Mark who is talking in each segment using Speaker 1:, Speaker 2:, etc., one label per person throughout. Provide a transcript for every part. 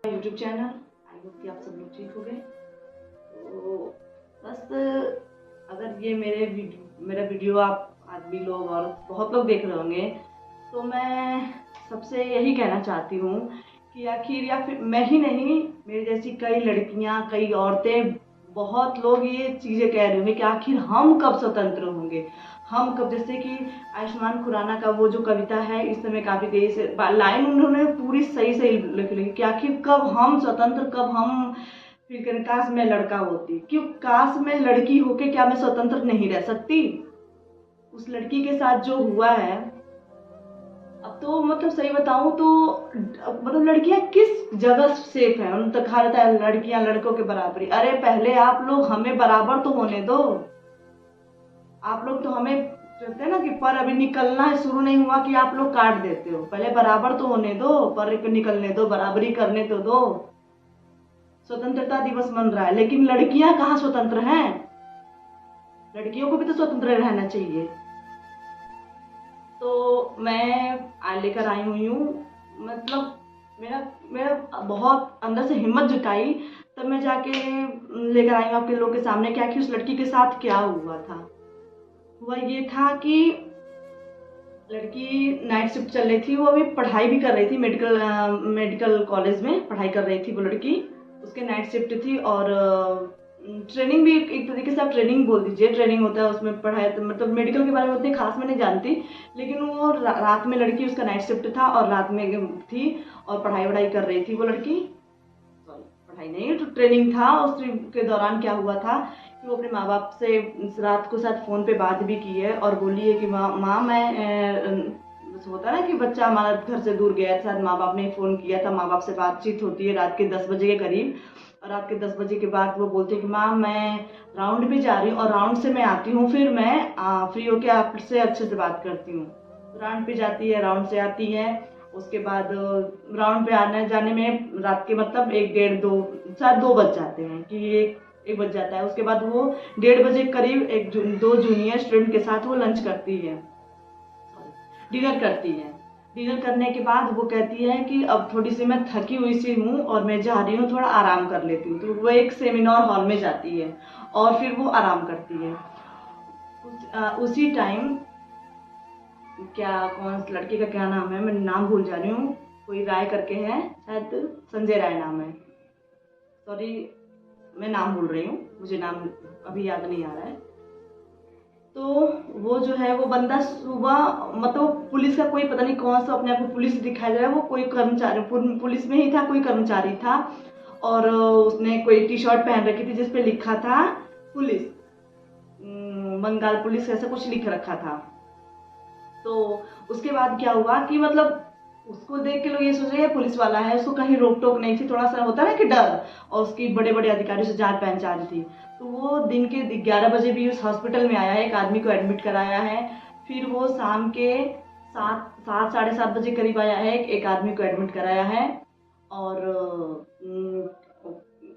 Speaker 1: YouTube channel. I hope कि आप सब लोग ठीक हो गए। तो बस अगर ये मेरा वीडियो आप आदमी लोग और बहुत लोग देख रहे होंगे, तो मैं सबसे यही कहना चाहती हूँ कि आखिर, या फिर मैं ही नहीं, मेरे जैसी कई लड़कियाँ, कई औरतें, बहुत लोग ये चीज़ें कह रहे होंगे कि आखिर हम कब स्वतंत्र होंगे, हम कब। जैसे कि आयुष्मान खुराना का वो जो कविता है, इस समय काफ़ी तेजी से लाइन उन्होंने पूरी सही सही लिख ली कि आखिर कब हम स्वतंत्र, कब हम। फिर कहने, काश मैं लड़का होती, क्यों काश मैं लड़की होके क्या मैं स्वतंत्र नहीं रह सकती। उस लड़की के साथ जो हुआ है, अब तो मतलब सही बताऊं तो मतलब लड़कियां किस जगह सेफ है। उन तक कहा रहता है लड़कियां लड़कों के बराबरी। अरे पहले आप लोग हमें बराबर तो होने दो। आप लोग तो हमें कहते हैं ना कि पर अभी निकलना शुरू नहीं हुआ कि आप लोग काट देते हो। पहले बराबर तो होने दो, पर निकलने दो, बराबरी करने तो दो। स्वतंत्रता दिवस मन रहा है, लेकिन लड़कियां कहाँ स्वतंत्र हैं। लड़कियों को भी तो स्वतंत्र रहना चाहिए। तो मैं आज लेकर आई हुई हूँ, मतलब मेरा मेरा बहुत अंदर से हिम्मत जुटाई, तब मैं जाके लेकर आई हूँ आपके लोग के सामने क्या कि उस लड़की के साथ क्या हुआ था। हुआ ये था कि लड़की नाइट शिफ्ट चल रही थी, वो अभी पढ़ाई भी कर रही थी, मेडिकल कॉलेज में पढ़ाई कर रही थी वो लड़की। उसके नाइट शिफ्ट थी और ट्रेनिंग भी एक तरीके से आप ट्रेनिंग बोल दीजिए, ट्रेनिंग होता है उसमें पढ़ाई, तो मतलब मेडिकल के बारे में उतनी खास मैं नहीं जानती। लेकिन वो रात में लड़की, उसका नाइट शिफ्ट था और रात में थी और पढ़ाई वढ़ाई कर रही थी वो लड़की। सॉरी, पढ़ाई नहीं, तो ट्रेनिंग था। उसके दौरान क्या हुआ था कि वो अपने माँ बाप से रात को साथ फ़ोन पे बात भी की है और बोली है कि माँ मैं होता है ना कि बच्चा हमारा घर से दूर गया था, माँ बाप ने फ़ोन किया था, माँ बाप से बातचीत होती है रात के 10 बजे के करीब। और रात के 10 बजे के बाद वो बोलते हैं कि माँ मैं राउंड पे जा रही हूँ और राउंड से मैं आती हूँ, फिर मैं फ्री होके आपसे अच्छे से बात करती हूँ। राउंड पे जाती है, राउंड से आती है। उसके बाद राउंड पे आने जाने में रात के मतलब 1 डेढ़ 2, शायद 2 बज जाते हैं कि एक बज जाता है। उसके बाद वो 1:30 बजे करीब दो जूनियर स्टूडेंट के साथ वो लंच करती है, डिनर करती है। डिनर करने के बाद वो कहती है कि अब थोड़ी सी मैं थकी हुई सी हूँ और मैं जा रही हूँ, थोड़ा आराम कर लेती हूँ। तो वो एक सेमिनार हॉल में जाती है और फिर वो आराम करती है। उसी टाइम, क्या कौन लड़के का क्या नाम है, मैं नाम भूल जा रही हूँ, कोई राय करके है, शायद संजय राय नाम है। सॉरी, मैं नाम भूल रही हूँ, मुझे नाम अभी याद नहीं आ रहा है। तो वो जो है वो बंदा सुबह, मतलब पुलिस का कोई पता नहीं कौन सा अपने आप को पुलिस दिखाई दे रहा है, वो कोई कर्मचारी पुलिस में ही था, कोई कर्मचारी था। और उसने कोई टी शर्ट पहन रखी थी जिसपे लिखा था पुलिस, बंगाल पुलिस, ऐसा कुछ लिख रखा था। तो उसके बाद क्या हुआ कि मतलब उसको देख के लोग ये सोच रहे हैं पुलिस वाला है, उसको कहीं रोक टोक नहीं थी, थोड़ा सा होता है ना कि डर। और उसकी बड़े बड़े अधिकारियों से जान पहचान थी। तो वो दिन के 11 बजे भी उस हॉस्पिटल में आया है, एक आदमी को एडमिट कराया है। फिर वो शाम के 7 7 साढ़े 7 बजे करीब आया है, एक आदमी को एडमिट कराया है। और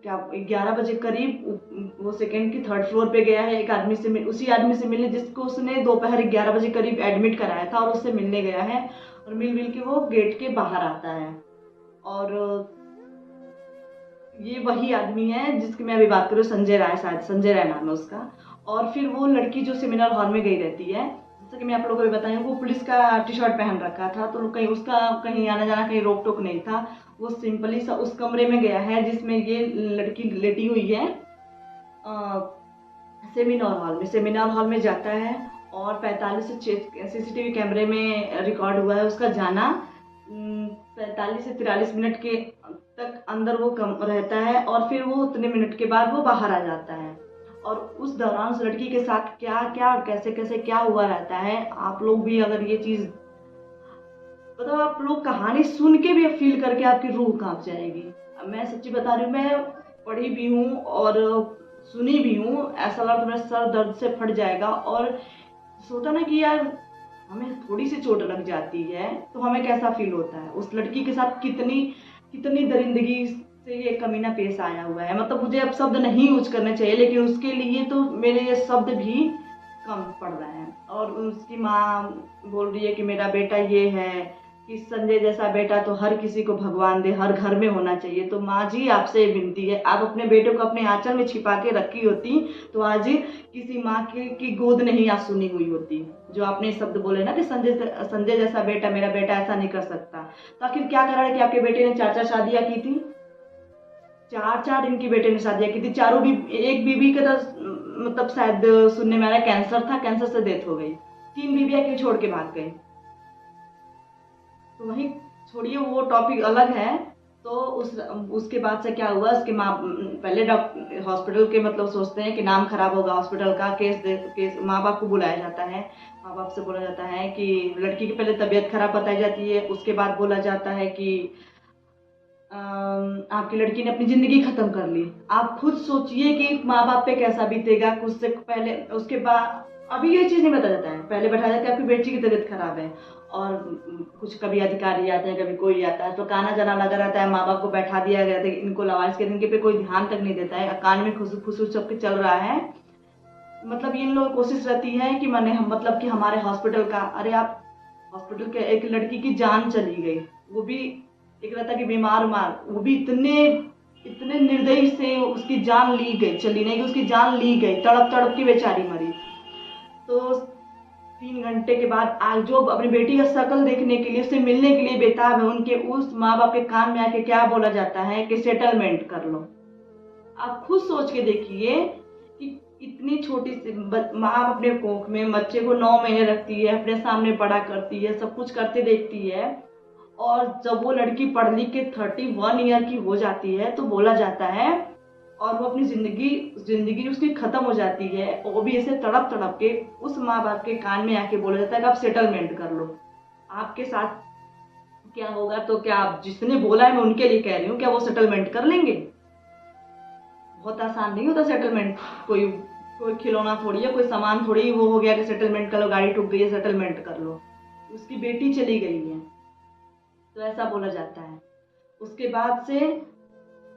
Speaker 1: क्या 11 बजे करीब वो सेकेंड की थर्ड फ्लोर पे गया है, एक आदमी से उसी आदमी से मिलने जिसको उसने दोपहर 11 बजे करीब एडमिट कराया था, और उससे मिलने गया है। और मिल के वो गेट के बाहर आता है। और ये वही आदमी है जिसकी मैं अभी बात करूँ, संजय राय, शायद संजय राय नाम है उसका। और फिर वो लड़की जो सेमिनार हॉल में गई रहती है, जैसा कि मैं आप लोगों को भी बताई हूँ, वो पुलिस का टी शर्ट पहन रखा था, तो कहीं उसका कहीं आना जाना, कहीं रोक टोक नहीं था। वो सिंपली सा उस कमरे में गया है जिसमें ये लड़की लेटी हुई है, सेमिनार हॉल में जाता है। और 45 से सीसीटीवी कैमरे में रिकॉर्ड हुआ है उसका जाना। 45 से 43 मिनट के तक अंदर वो कम रहता है और फिर वो उतने मिनट के बाद वो बाहर आ जाता है। और उस दौरान उस लड़की के साथ क्या क्या और कैसे कैसे क्या हुआ रहता है, आप लोग भी अगर ये चीज़, मतलब आप लोग कहानी सुन के भी फील करके आपकी रूह कांप जाएगी। मैं सच्ची बता रही हूँ, मैं पढ़ी भी हूँ और सुनी भी हूँ, ऐसा लगा तो मेरा सर दर्द से फट जाएगा। और सोचा ना कि यार हमें थोड़ी सी चोट लग जाती है तो हमें कैसा फील होता है, उस लड़की के साथ कितनी कितनी दरिंदगी से ये कमीना पेश आया हुआ है। मतलब मुझे अब शब्द नहीं यूज करने चाहिए, लेकिन उसके लिए तो मेरे ये शब्द भी कम पड़ रहे हैं। और उसकी माँ बोल रही है कि मेरा बेटा ये है, कि संजय जैसा बेटा तो हर किसी को भगवान दे, हर घर में होना चाहिए। तो माँ जी आपसे विनती है, आप अपने बेटे को अपने आंचल में छिपा के रखी होती तो आज किसी माँ की गोद नहीं आज सुनी हुई होती। जो आपने शब्द बोले ना कि संजय जैसा बेटा, मेरा बेटा ऐसा नहीं कर सकता, तो आखिर क्या कारण है कि आपके बेटे ने 4 शादियां की थी? 4 इनकी बेटे ने शादियां की थी, चारों भी, एक बीबी का तो मतलब शायद सुनने में आ रहा है कैंसर था, कैंसर से डेथ हो गई। 3 बीबियां क्यों छोड़ के भाग गए? तो वही छोड़िए, वो टॉपिक अलग है। तो उसके बाद से क्या हुआ, उसके माँ पहले डॉक्टर हॉस्पिटल के मतलब सोचते हैं कि नाम खराब होगा हॉस्पिटल का, केस माँ बाप को बुलाया जाता है। माँ बाप से बोला जाता है कि लड़की की पहले तबीयत खराब बताई जाती है, उसके बाद बोला जाता है कि आपकी लड़की ने अपनी जिंदगी खत्म कर ली। आप खुद सोचिए कि माँ बाप पे कैसा बीतेगा। कुछ से पहले, उसके बाद अभी ये चीज नहीं बताया जाता है, पहले बताया जाता है आपकी बेटी की तबीयत खराब है, और कुछ कभी अधिकारी आते हैं, कभी कोई आता है, तो काना जाना लगा रहता है, माँ बाप को बैठा दिया गया था इनको लवारिस के, इनके पे कोई ध्यान तक नहीं देता है, कान में खुशबू सबके चल रहा है। मतलब इन लोगों की कोशिश रहती है कि मैंने हम मतलब कि हमारे हॉस्पिटल का, अरे आप हॉस्पिटल के, एक लड़की की जान चली गई, वो भी एक रहता कि बीमार मार, वो भी इतने इतने निर्दयी से उसकी जान ली गई, चली नहीं गई, उसकी जान ली गई, तड़प तड़प की बेचारी मरी। तो 3 घंटे के बाद आज जो अपनी बेटी का शकल देखने के लिए, उससे मिलने के लिए बेताब है, उनके उस माँ बाप के कान में आके क्या बोला जाता है कि सेटलमेंट कर लो। आप खुद सोच के देखिए कि इतनी छोटी सी माँ अपने कोख में बच्चे को 9 महीने रखती है, अपने सामने बड़ा करती है, सब कुछ करते देखती है, और जब वो लड़की पढ़ लिख के 31 ईयर की हो जाती है तो बोला जाता है, और वो अपनी जिंदगी उसकी खत्म हो जाती है, और वो भी ऐसे तड़प तड़प के उस माँ बाप के कान में आके बोला जाता है कि आप सेटलमेंट कर लो। आपके साथ क्या होगा? तो क्या आप, जिसने बोला है मैं उनके लिए कह रही हूँ, क्या वो सेटलमेंट कर लेंगे? बहुत आसान नहीं होता सेटलमेंट। कोई कोई खिलौना थोड़ी है, कोई सामान थोड़ी वो हो गया कि सेटलमेंट कर लो, गाड़ी टूट गई है सेटलमेंट कर लो, उसकी बेटी चली गई है, तो ऐसा बोला जाता है। उसके बाद से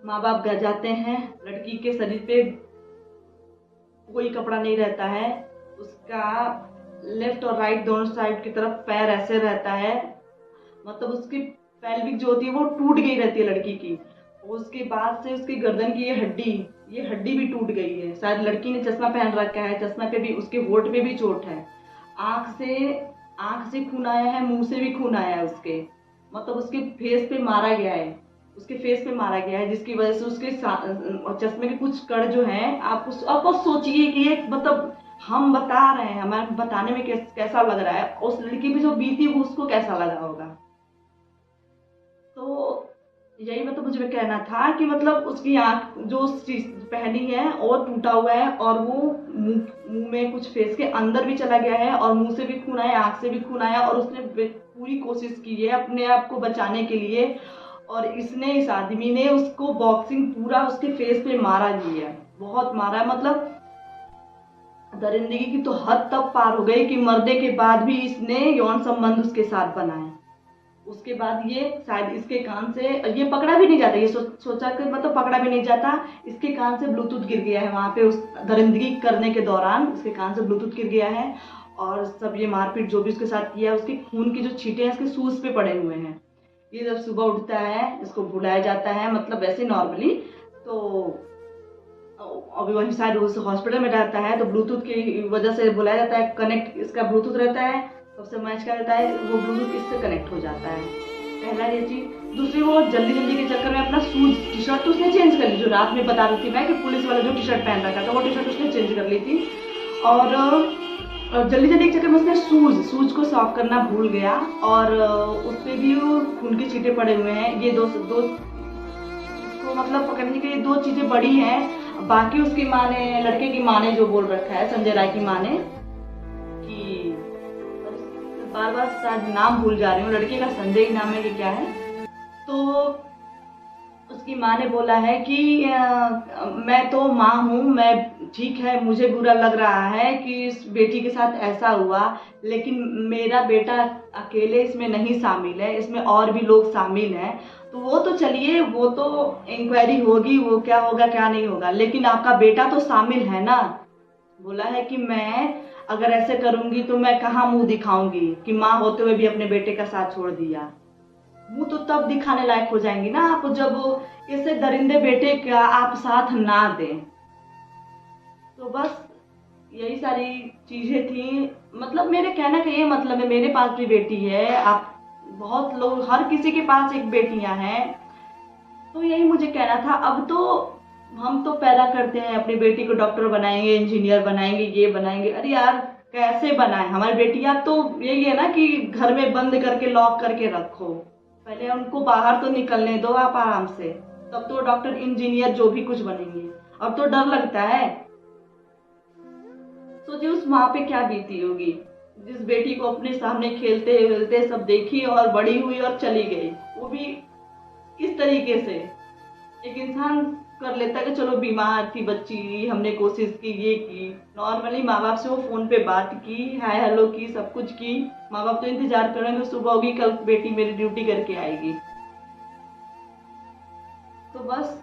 Speaker 1: माँ बाप घर जाते हैं, लड़की के शरीर पे कोई कपड़ा नहीं रहता है, उसका लेफ्ट और राइट दोनों साइड की तरफ पैर ऐसे रहता है, मतलब उसकी पेल्विक जो होती है वो टूट गई रहती है लड़की की। उसके बाद से उसकी गर्दन की ये हड्डी भी टूट गई है। शायद लड़की ने चश्मा पहन रखा है, चश्मा पे भी, उसके होठ पे भी चोट है। आंख से खून आया है, मुंह से भी खून आया है उसके, मतलब उसके फेस पे मारा गया है, जिसकी वजह से उसके चश्मे के कुछ कण जो हैं, आप सोचिए कि ये मतलब हम बता रहे हैं, हमारे बताने में कैसा लग रहा है, उस लड़की पे जो बीती वो उसको कैसा लगा होगा। तो यही मतलब मुझे कहना था कि मतलब उसकी आंख जो चीज पहनी है और टूटा हुआ है, और वो मुंह में कुछ फेस के अंदर भी चला गया है, और मुंह से भी खून आया, आंख से भी खून आया, और उसने पूरी कोशिश की है अपने आप को बचाने के लिए, और इस आदमी ने उसको बॉक्सिंग पूरा उसके फेस पे मारा भी है, बहुत मारा है। मतलब दरिंदगी की तो हद तक पार हो गई कि मरने के बाद भी इसने यौन संबंध उसके साथ बनाए। उसके बाद ये शायद इसके कान से ये पकड़ा भी नहीं जाता, ये सोचा कि मतलब पकड़ा भी नहीं जाता, इसके कान से ब्लूटूथ गिर गया है वहां पे, उस दरिंदगी करने के दौरान उसके कान से ब्लूटूथ गिर गया है, और सब ये मारपीट जो भी उसके साथ किया है, उसके खून की जो छींटे हैं उसके शूज पे पड़े हुए हैं। ये जब सुबह उठता है, इसको बुलाया जाता है, मतलब वैसे नॉर्मली तो अभी वही शायद उस हॉस्पिटल में रहता है, तो ब्लूटूथ की वजह से बुलाया जाता है, कनेक्ट इसका ब्लूटूथ रहता है, सबसे मैच का रहता है, वो ब्लूटूथ इससे कनेक्ट हो जाता है। पहला ये चीज। दूसरी, वो जल्दी जल्दी के चक्कर में अपना शूज, टी शर्ट तो उसने चेंज कर ली, जो रात में बता रही थी मैं कि पुलिस वाला जो टी शर्ट पहन रखा था वो टी शर्ट उसने चेंज कर ली थी, और जल्दी जल्दी के चक्कर में उसने शूज को साफ करना भूल गया, और उस पर भी खून के छींटे पड़े हुए हैं। ये दो इसको मतलब पकड़ने के लिए 2 चीजें बड़ी हैं। बाकी उसकी माँ ने, लड़के की माँ ने जो बोल रखा है, संजय राय की माँ ने, कि बार बार शायद नाम भूल जा रही हूँ, लड़के का संजय ही नाम है कि क्या है, तो उसकी माँ ने बोला है कि मैं तो माँ हूँ, मैं ठीक है, मुझे बुरा लग रहा है कि इस बेटी के साथ ऐसा हुआ, लेकिन मेरा बेटा अकेले इसमें नहीं शामिल है, इसमें और भी लोग शामिल हैं, तो वो तो चलिए, वो तो इंक्वायरी होगी, वो क्या होगा क्या नहीं होगा, लेकिन आपका बेटा तो शामिल है ना। बोला है कि मैं अगर ऐसे करूंगी तो मैं कहाँ मुंह दिखाऊंगी कि माँ होते हुए भी अपने बेटे का साथ छोड़ दिया। मुंह तो तब दिखाने लायक हो जाएंगी ना आप, जब ऐसे दरिंदे बेटे का आप साथ ना दें। तो बस यही सारी चीजें थी। मतलब मेरे कहने का ये मतलब है, मेरे पास भी बेटी है, आप बहुत लोग, हर किसी के पास एक बेटियां हैं। तो यही मुझे कहना था। अब तो हम तो पैदा करते हैं अपनी बेटी को डॉक्टर बनाएंगे, इंजीनियर बनाएंगे, ये बनाएंगे। अरे यार कैसे बनाए हमारी बेटियां? तो यही है ना कि घर में बंद करके लॉक करके रखो, पहले उनको बाहर तो निकलने दो आप आराम से, तब तो डॉक्टर इंजीनियर जो भी कुछ बनेंगे। अब तो डर लगता है। सोचिए उस माँ पे क्या बीती होगी, जिस बेटी को अपने सामने खेलते खेलते सब देखी और बड़ी हुई और चली गई, वो भी किस तरीके से। एक इंसान कर लेता है कि चलो बीमार थी बच्ची, हमने कोशिश की, ये की, नॉर्मली माँ बाप से वो फोन पे बात की, हाय हेलो की, सब कुछ की। माँ बाप तो इंतजार करेंगे, सुबह होगी कल बेटी मेरी ड्यूटी करके आएगी। तो बस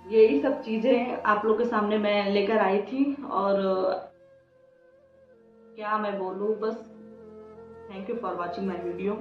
Speaker 1: यही सब चीजें आप लोग के सामने मैं लेकर आई थी। और क्या मैं बोलूँ, बस thank you for watching my video.